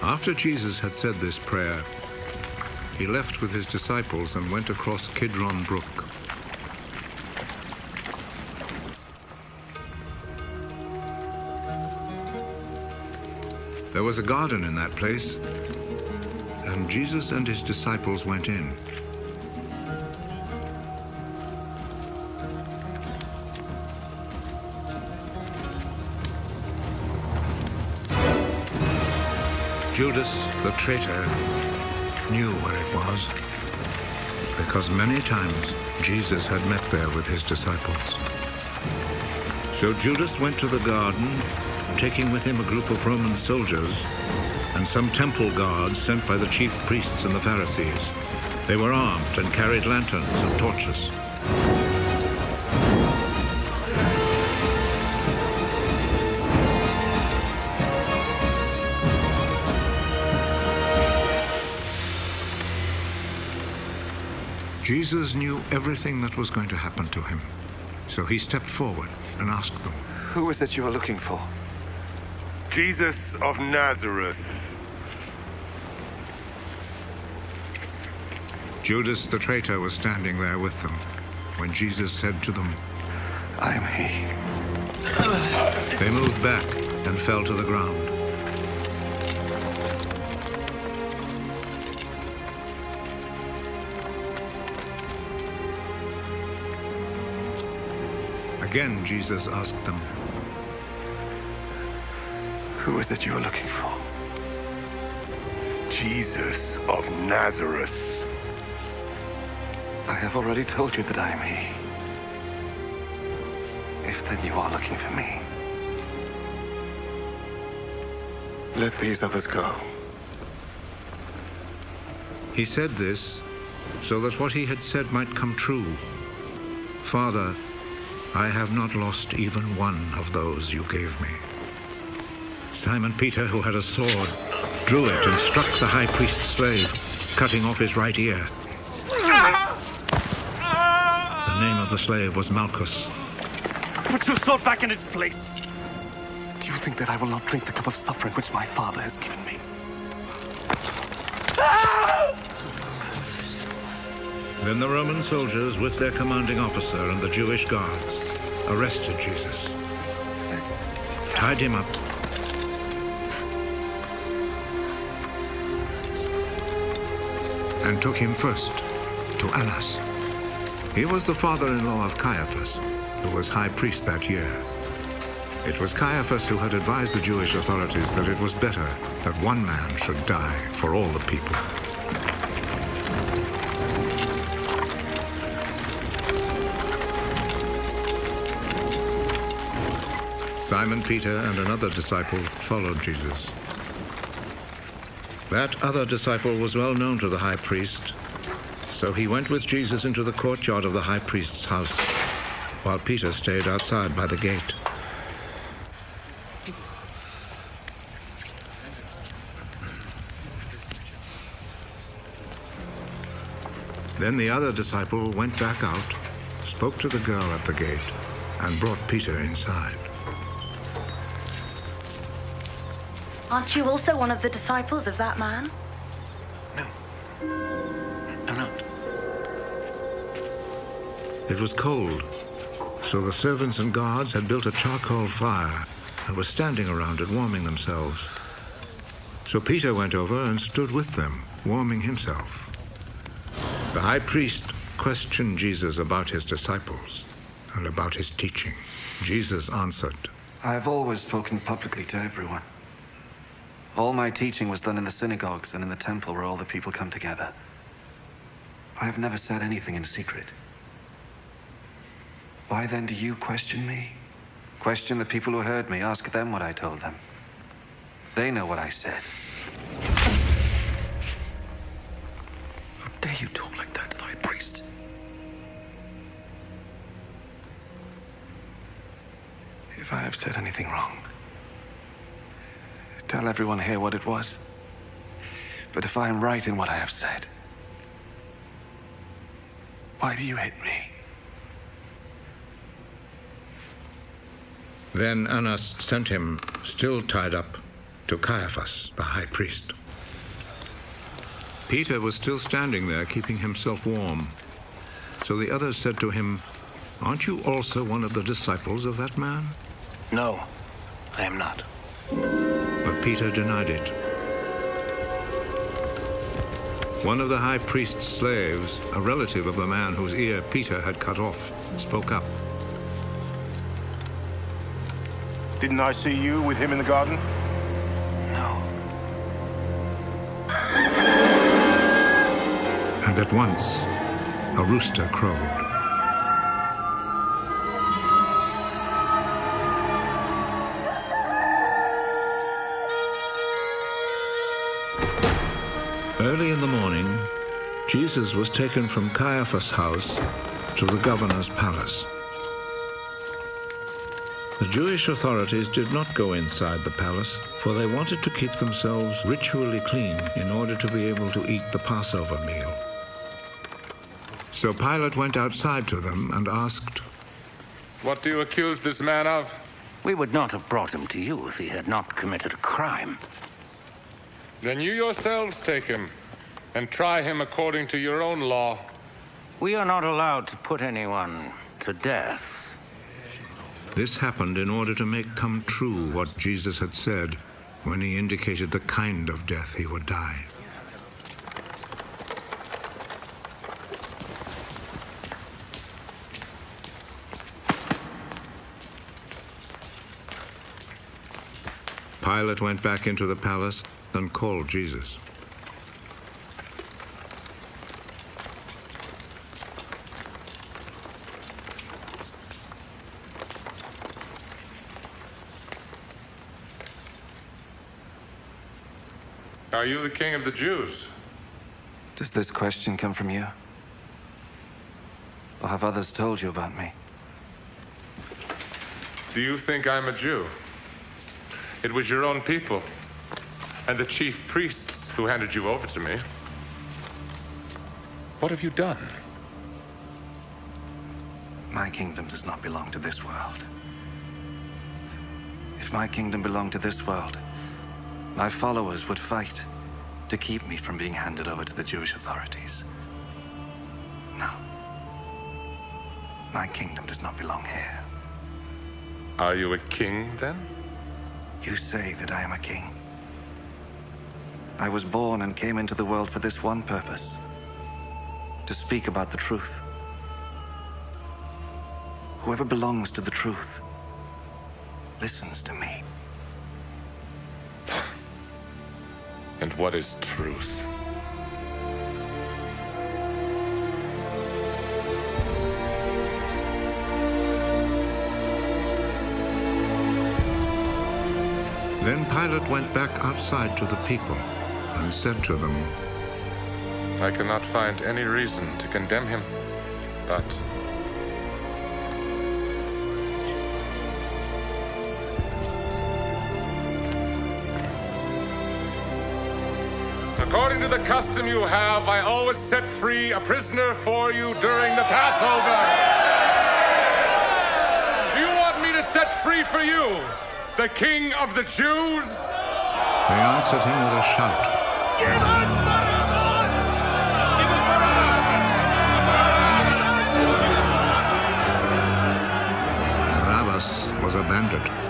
After Jesus had said this prayer, he left with his disciples and went across Kidron Brook. There was a garden in that place, and Jesus and his disciples went in. Judas, the traitor, knew where it was, because many times Jesus had met there with his disciples. So Judas went to the garden, taking with him a group of Roman soldiers and some temple guards sent by the chief priests and the Pharisees. They were armed and carried lanterns and torches. Jesus knew everything that was going to happen to him, so he stepped forward and asked them, "Who is it you are looking for?" Jesus of Nazareth. Judas the traitor was standing there with them when Jesus said to them, "I am he." They moved back and fell to the ground. Again, Jesus asked them, "Who is it you are looking for?" Jesus of Nazareth. I have already told you that I am he. If then you are looking for me, let these others go. He said this so that what he had said might come true. "Father, I have not lost even one of those you gave me." Simon Peter, who had a sword, drew it and struck the high priest's slave, cutting off his right ear. The name of the slave was Malchus. Put your sword back in its place. Do you think that I will not drink the cup of suffering which my Father has given me? Then the Roman soldiers, with their commanding officer and the Jewish guards, arrested Jesus, tied him up, and took him first to Annas. He was the father-in-law of Caiaphas, who was high priest that year. It was Caiaphas who had advised the Jewish authorities that it was better that one man should die for all the people. Simon Peter and another disciple followed Jesus. That other disciple was well known to the high priest, so he went with Jesus into the courtyard of the high priest's house, while Peter stayed outside by the gate. Then the other disciple went back out, spoke to the girl at the gate, and brought Peter inside. Aren't you also one of the disciples of that man? No. I'm not. It was cold, so the servants and guards had built a charcoal fire and were standing around it, warming themselves. So Peter went over and stood with them, warming himself. The high priest questioned Jesus about his disciples and about his teaching. Jesus answered, I have always spoken publicly to everyone. All my teaching was done in the synagogues and in the temple where all the people come together. I have never said anything in secret. Why then do you question me? Question the people who heard me. Ask them what I told them. They know what I said. How dare you talk like that to the high priest? If I have said anything wrong, tell everyone here what it was. But if I am right in what I have said, why do you hit me? Then Annas sent him, still tied up, to Caiaphas, the high priest. Peter was still standing there, keeping himself warm. So the others said to him, "Aren't you also one of the disciples of that man?" No, I am not. But Peter denied it. One of the high priest's slaves, a relative of the man whose ear Peter had cut off, spoke up. Didn't I see you with him in the garden? No. And at once, a rooster crowed. Early in the morning, Jesus was taken from Caiaphas' house to the governor's palace. The Jewish authorities did not go inside the palace, for they wanted to keep themselves ritually clean in order to be able to eat the Passover meal. So Pilate went outside to them and asked, "What do you accuse this man of?" We would not have brought him to you if he had not committed a crime. Then you yourselves take him and try him according to your own law. We are not allowed to put anyone to death. This happened in order to make come true what Jesus had said when he indicated the kind of death he would die. Pilate went back into the palace and called Jesus. Are you the king of the Jews? Does this question come from you? Or have others told you about me? Do you think I'm a Jew? It was your own people and the chief priests who handed you over to me. What have you done? My kingdom does not belong to this world. If my kingdom belonged to this world, my followers would fight to keep me from being handed over to the Jewish authorities. No. My kingdom does not belong here. Are you a king, then? You say that I am a king. I was born and came into the world for this one purpose: to speak about the truth. Whoever belongs to the truth listens to me. And what is truth? Then Pilate went back outside to the people and said to them, I cannot find any reason to condemn him, but according to the custom you have, I always set free a prisoner for you during the Passover. Do you want me to set free for you the King of the Jews? They answered him with a shout. Give us Barabbas! Give us Barabbas was a bandit.